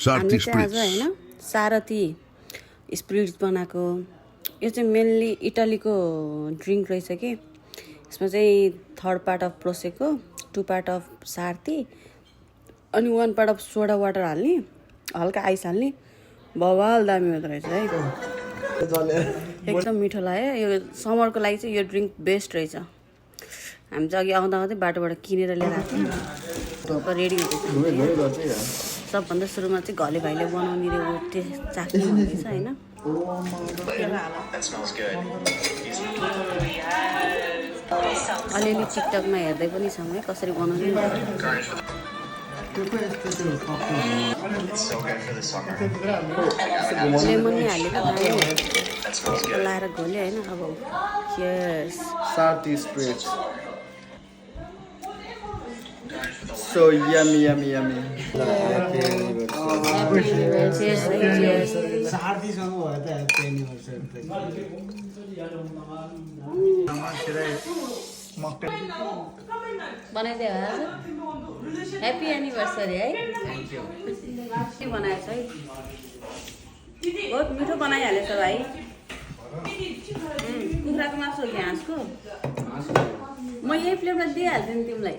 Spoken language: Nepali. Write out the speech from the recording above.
हामीले चाहिँ आज होइन सारथी स्पिरिट्स बनाएको यो चाहिँ मेनली इटालीको ड्रिङ्क रहेछ कि यसमा चाहिँ 3rd part of prosecco 2 part of सारथी अनि 1 पार्ट अफ सोडा वाटर हाल्ने हल्का आइस हाल्ने बवाल दामी हुँदो रहेछ है एकदम मिठो लाग्यो यो समरको लागि चाहिँ यो ड्रिङ्क बेस्ट रहेछ हामी चाहिँ अघि आउँदा आउँदै बाटोबाट किनेर लिएर आएको थियौँ रेडी हुँदैछ सबभन्दा सुरुमा चाहिँ घले भाइले बनाउने रे चाख्ने हुँदैछ होइन अलिअलि टिकटकमा हेर्दै पनि छौँ है कसरी बनाउने लेमन नै हालेको लाएर घोल्यो होइन अब यस Sarti spritz. So yummy. सारथीसँग भयो त ह्याप्पी एनिभर्सरी बनाइदियो आज ह्याप्पी एनिभर्सरी है के बनाएछ है बहुत मिठो बनाइहालेछ भाइ कुखुराको मासु हो कि हाँसको म यही प्लेटमा दिइहाल्छु नि तिमीलाई